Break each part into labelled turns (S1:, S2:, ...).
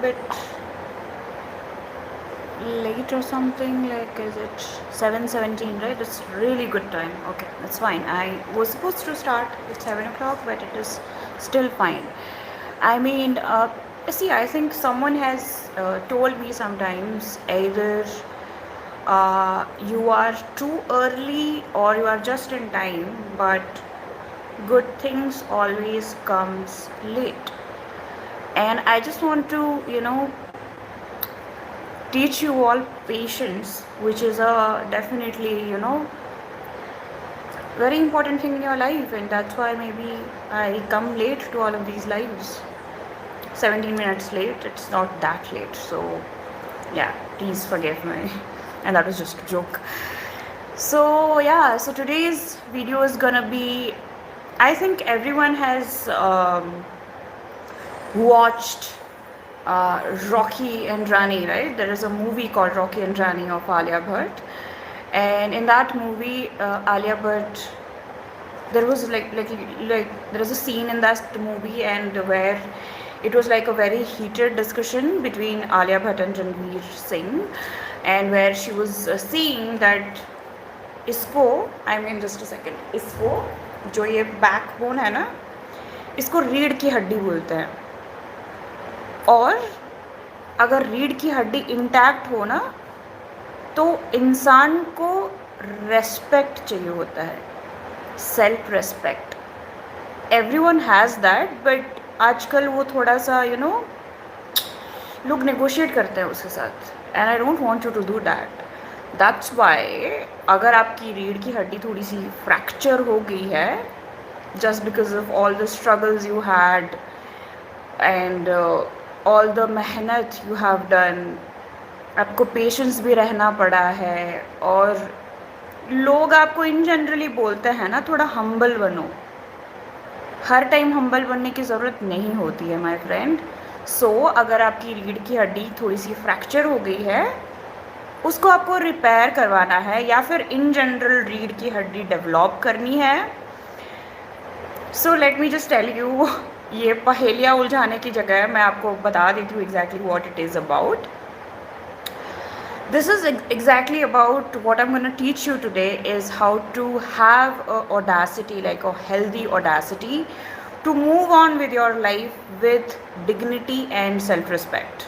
S1: bit late or something, like is it 7:17, right? It's really good time. Okay, that's fine. I was supposed to start at 7 o'clock, but it is still fine. I mean, see, I think someone has told me sometimes either you are too early or you are just in time, but good things always comes late. And I just want to, teach you all patience, which is a definitely, very important thing in your life, and that's why maybe I come late to all of these lives. 17 minutes late, it's not that late, so yeah, please forgive me. And that was just a joke. So yeah, so today's video is gonna be, I think everyone has watched Rocky and Rani, right? There is a movie called Rocky and Rani of Alia Bhatt, and in that movie, Alia Bhatt, there was like there was a scene in that movie, and where it was like a very heated discussion between Alia Bhatt and Ranveer Singh, and where she was seeing that इसको, I mean just a second, इसको जो ये backbone है ना, इसको रीढ़ की हड्डी बोलते हैं, और अगर रीढ़ की हड्डी इंटैक्ट हो ना, तो इंसान को रेस्पेक्ट चाहिए होता है, self respect. Everyone has that, but आजकल वो थोड़ा सा लोग नेगोशिएट करते हैं उसके साथ, and I don't want you to do that. That's why अगर आपकी रीढ़ की हड्डी थोड़ी सी फ्रैक्चर हो गई है, just because of all the struggles you had and all the मेहनत यू हैव डन, आपको पेशेंस भी रहना पड़ा है, और लोग आपको इन जनरली बोलते हैं ना, थोड़ा हम्बल बनो. हर टाइम हम्बल बनने की ज़रूरत नहीं होती है माय फ्रेंड. सो अगर आपकी रीढ़ की हड्डी थोड़ी सी फ्रैक्चर हो गई है, उसको आपको रिपेयर करवाना है, या फिर इन जनरल रीढ़ की हड्डी डेवलप करनी है. So let me just tell you, ये पहेलियाँ उलझाने की जगह मैं आपको बता देती हूँ exactly what it is about. This is exactly about what I'm going to teach you today, is how to have a audacity, like a healthy audacity, to move on with your life with dignity and self-respect.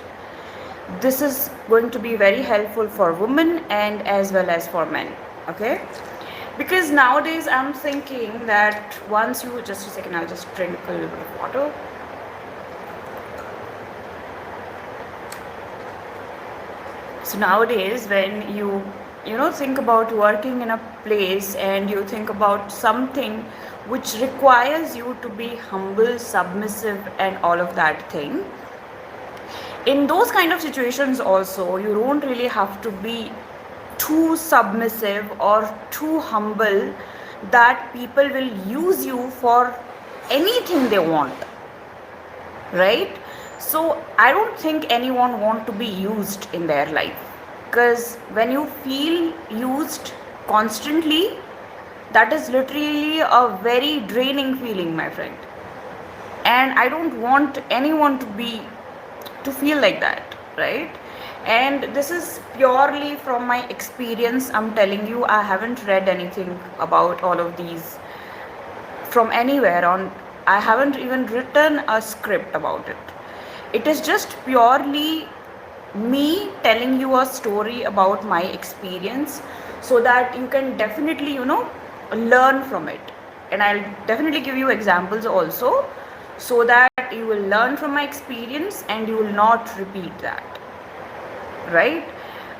S1: This is going to be very helpful for women and as well as for men, okay? Because nowadays I'm thinking that once you, just a second, I'll just drink a little bit of water. So nowadays, when you think about working in a place, and you think about something which requires you to be humble, submissive, and all of that thing, in those kind of situations also, you don't really have to be too submissive or too humble that people will use you for anything they want, right? So I don't think anyone want to be used in their life, because when you feel used constantly, that is literally a very draining feeling, my friend. And I don't want anyone to feel like that, right? And this is purely from my experience. I'm telling you, I haven't read anything about all of these from anywhere on. I haven't even written a script about it. It is just purely me telling you a story about my experience, so that you can definitely learn from it. And I'll definitely give you examples also, so that you will learn from my experience and you will not repeat that, right?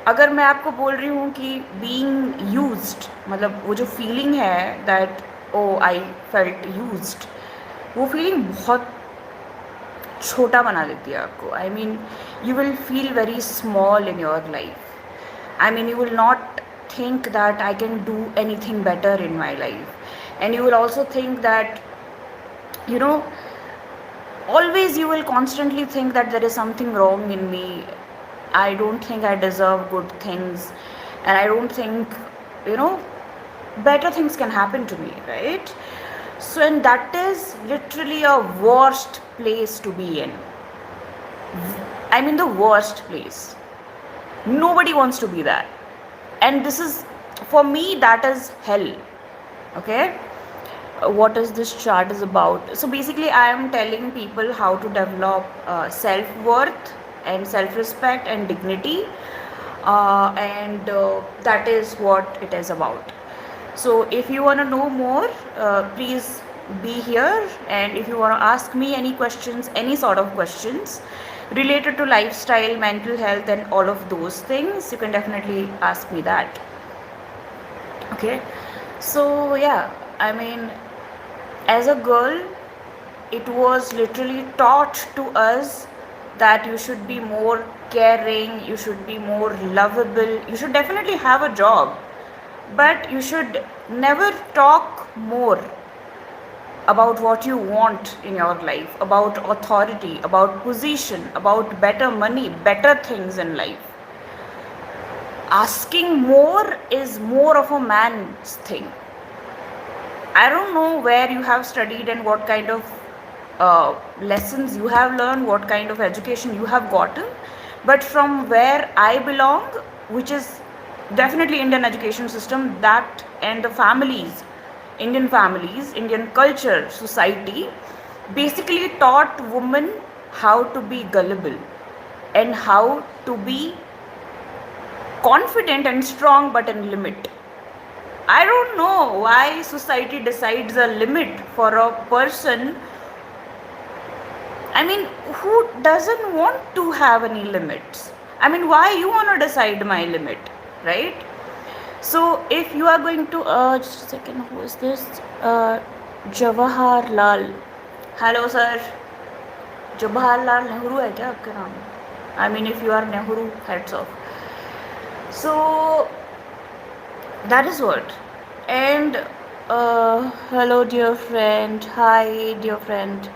S1: अगर मैं आपको बोल रही हूँ कि being used, मतलब वो जो feeling है that oh I felt used, वो feeling बहुत छोटा बना देती है आपको. I mean you will feel very small in your life. I mean you will not think that I can do anything better in my life, and you will also think that always you will constantly think that there is something wrong in me. I don't think I deserve good things, and I don't think better things can happen to me, right? So, and that is literally a worst place to be in. I mean, the worst place. Nobody wants to be there. And this is, for me, that is hell. Okay? What is this chart is about? So basically, I am telling people how to develop self-worth and self-respect and dignity. And that is what it is about. So if you want to know more, please be here. And if you want to ask me any questions, any sort of questions related to lifestyle, mental health, and all of those things, you can definitely ask me that. Okay. So yeah, I mean, as a girl, it was literally taught to us that you should be more caring, you should be more lovable, you should definitely have a job, but you should never talk more about what you want in your life, about authority, about position, about better money, better things in life. Asking more is more of a man's thing. I don't know where you have studied and what kind of lessons you have learned, what kind of education you have gotten, but from where I belong, which is definitely Indian education system, that and the families, Indian culture, society, basically taught women how to be gullible and how to be confident and strong but in limit. I don't know why society decides a limit for a person. I mean, who doesn't want to have any limits? I mean, why you want to decide my limit, right? So if you are going to, just a second, who is this? Jawahar Lal. Hello, sir. Jawahar Lal Nehru है क्या आपका नाम? I mean, if you are Nehru, heads off. So that is what. And hello, dear friend. Hi, dear friend.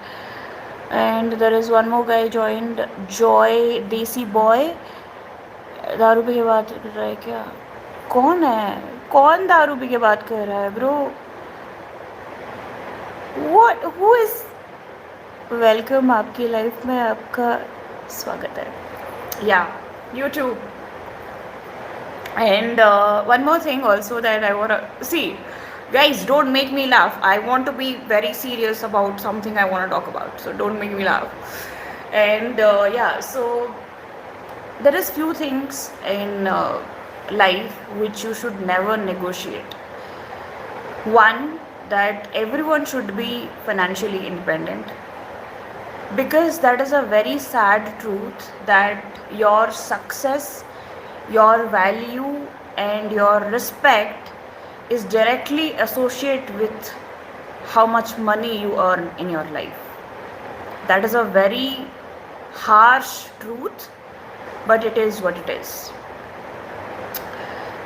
S1: And there is one more guy joined, Joy Desi Boy. दारू P के बात कर रहा है क्या? कौन है? कौन दारू पी के बात कर रहा है bro? What? Who is? Welcome, आपकी लाइफ में आपका स्वागत है. Yeah, you too. And one more thing also that I want to see, guys, don't make me laugh. I want to be very serious about something I want to talk about, so don't make me laugh. And yeah, so there is few things in life which you should never negotiate. One, that everyone should be financially independent, because that is a very sad truth that your success, your value, and your respect is directly associated with how much money you earn in your life. That is a very harsh truth, but it is what it is.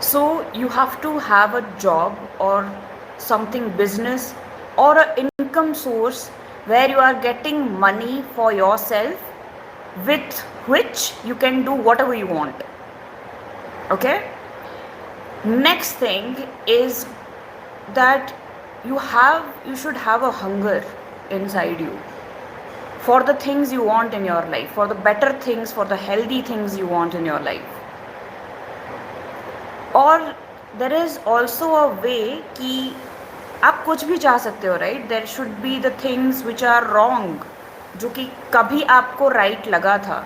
S1: So you have to have a job or something, business or an income source where you are getting money for yourself, with which you can do whatever you want. Okay? Next thing is that you should have a hunger inside you for the things you want in your life, for the better things, for the healthy things you want in your life. और there is also a way कि आप कुछ भी चाह सकते हो, right? There should be the things which are wrong, जो कि कभी आपको right लगा था.